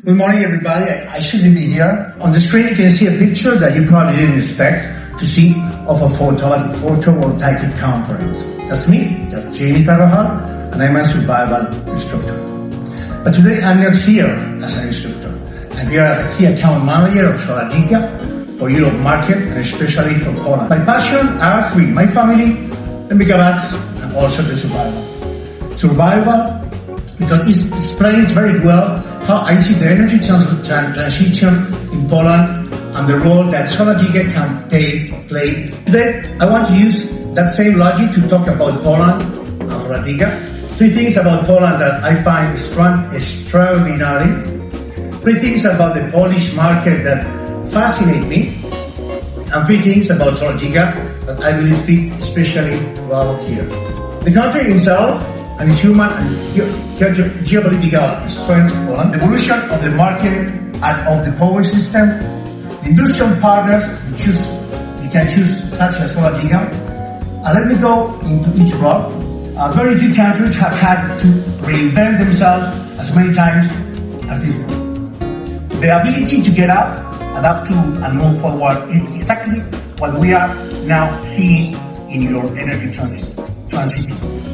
Good morning, everybody. I shouldn't be here. On the screen, you can see a picture that you probably didn't expect to see of a photovoltaic conference. That's me, that's Jaime Carvajal, and I'm a survival instructor. But today, I'm not here as an instructor. I'm here as a key account manager of Soladica for Europe market, and especially for Poland. My passion are three: my family, the megawatts, and also the survival. Survival, because it explains very well how I see the energy transition in Poland and the role that Soladica can play. Today, I want to use that same logic to talk about Poland and Soladica. Three things about Poland that I find extraordinary. Three things about the Polish market that fascinate me. And three things about Soladica that I believe fit especially well here. The country itself and its human and geopolitical strength of Poland, the evolution of the market and of the power system, the industrial partners you can choose such as Soladica. And let me go into each block. Very few countries have had to reinvent themselves as many times as this one. The ability to get up, adapt to, and move forward is exactly what we are now seeing in your energy transition.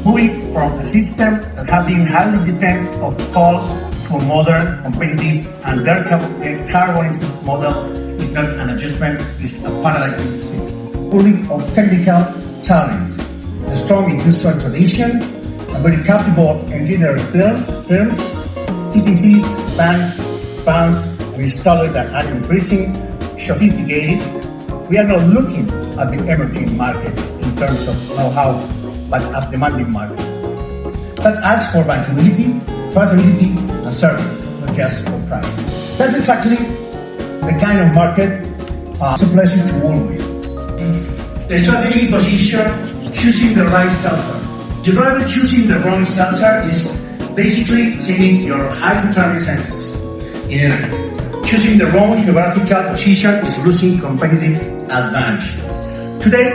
Moving from a system that has been highly dependent on coal to a modern, competitive, and decarbonized model is not an adjustment, it's a paradigm shift. Fully of technical talent, a strong industrial tradition, a very capable engineering firms, TPCs, banks, funds, and installers that are increasing sophisticated. We are not looking at the emerging market in terms of know-how, but a demanding market that asks for bankability, trustability, and service, not just for price. That's exactly the kind of market it's a pleasure to work with. The strategy position, choosing the right shelter. The driver choosing the wrong shelter is basically saving your high-return centers in energy. Choosing the wrong geographical position is losing competitive advantage. Today,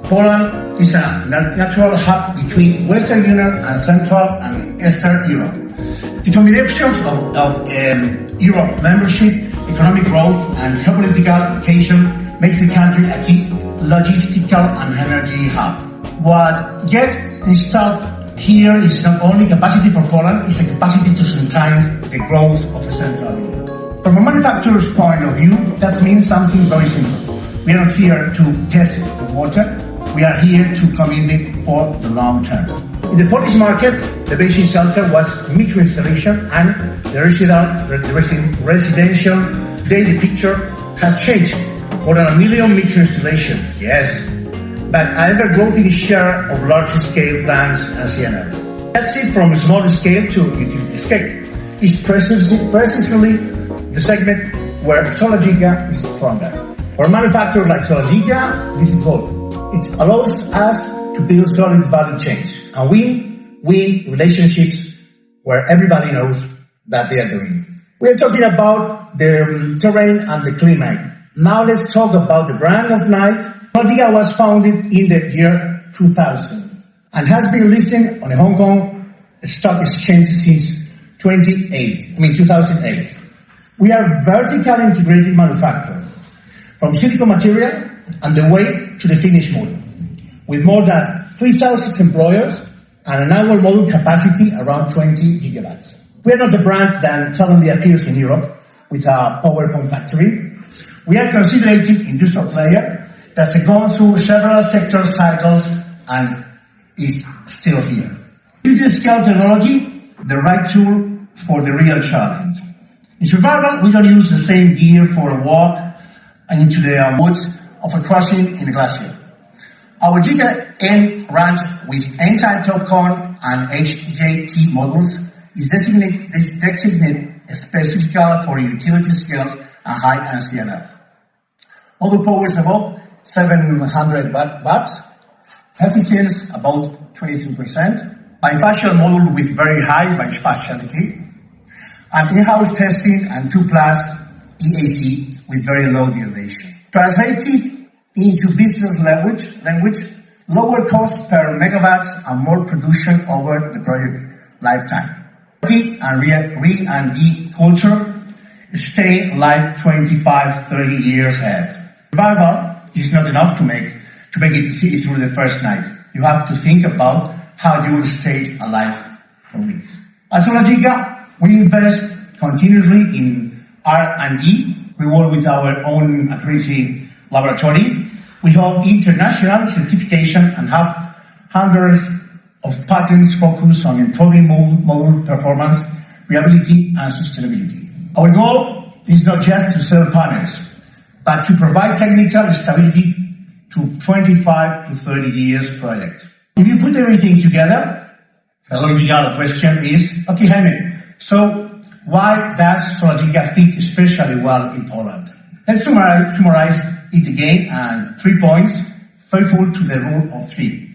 Poland is a natural hub between Western Europe and Central and Eastern Europe. The combinations of Europe membership, economic growth, and geopolitical implication makes the country a key logistical and energy hub. What gets installed here is not only capacity for Poland, it's a capacity to sustain the growth of Central Europe. From a manufacturer's point of view, that means something very simple. We are not here to test the water. We are here to commit for the long term. In the Polish market, the basic shelter was micro installation, and the residential daily picture has changed. More than 1 million micro installations, yes, but ever growth in share of larger scale plants and CNL. That's it from small scale to utility scale. It's precisely the segment where Soladica is stronger. For a manufacturer like Soladica, this is gold. It allows us to build solid value chains and win-win relationships where everybody knows that they are doing. We are talking about the terrain and the climate. Now let's talk about the brand of night. Soladica was founded in the year 2000 and has been listed on the Hong Kong Stock Exchange since 2008. We are vertically integrated manufacturer from silicon material and the way to the finished model, with more than 3,000 employers and an annual model capacity around 20 gigawatts. We are not a brand that suddenly appears in Europe with a PowerPoint factory. We are considered an industrial player that has gone through several sector cycles and is still here. Utility scale technology, the right tool for the real challenge. In survival, we don't use the same gear for a walk into the woods of a crossing in a glacier. Our Giga N range with N-type TopCon and HJT models is designated specifically for utility scales and high NCLL. Model power is above 700 watts, efficiency about 23%, bifacial model with very high bifaciality, and in-house testing and 2+ EAC with very low degradation. Translated into business language, lower cost per megawatts and more production over the project lifetime. And R&D culture stay alive 25, 30 years ahead. Survival is not enough to make it through the first night. You have to think about how you will stay alive for weeks. As Obliga, we invest continuously in R&D. We work with our own accredited laboratory. We hold international certification and have hundreds of patents focused on improving model performance, reliability, and sustainability. Our goal is not just to sell panels, but to provide technical stability to 25 to 30 years project. If you put everything together, the logical question is, okay, Jaime, so why does Obliga fit especially well in Poland? Let's summarize it again and 3 points, faithful to the rule of 3.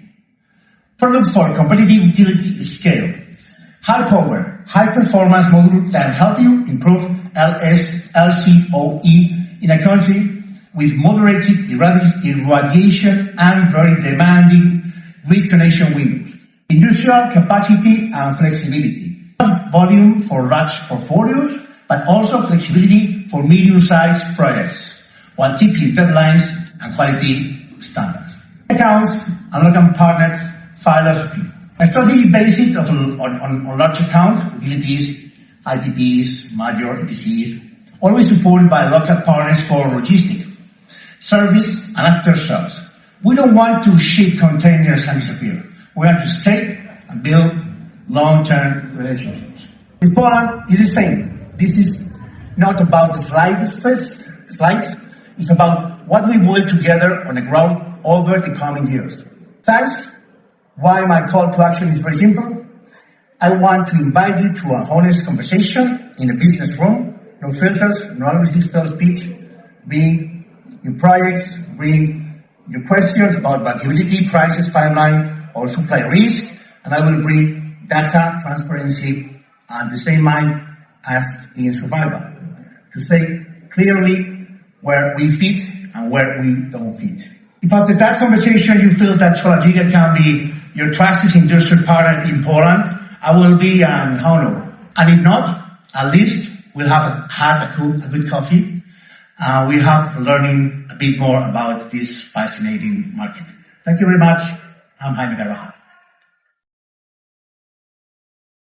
Product for competitive utility scale. High power, high performance module that help you improve LCOE in a country with moderated irradiation and very demanding grid connection windows. Industrial capacity and flexibility. Not volume for large portfolios, but also flexibility for medium-sized projects, while keeping deadlines and quality standards. Accounts and local partners philosophy. A strategy based on large accounts, utilities, IPPs, major EPCs, always supported by local partners for logistics, service, and after sales. We don't want to ship containers and disappear. We want to stay and build long-term relationships. In Poland, it's the same. This is not about the slides. It's about what we build together on the ground over the coming years. Thanks. Why my call to action is very simple. I want to invite you to a honest conversation in the business room. No filters, no artificial speech. Bring your projects, bring your questions about viability, prices, pipeline, or supply risk, and I will bring data, transparency, and the same mind as in survival, to say clearly where we fit and where we don't fit. If after that conversation you feel that Obliga can be your trusted industrial partner in Poland, I will be an honor. And if not, at least we'll have had a good coffee. We have learning a bit more about this fascinating market. Thank you very much. I'm Jaime Carvajal.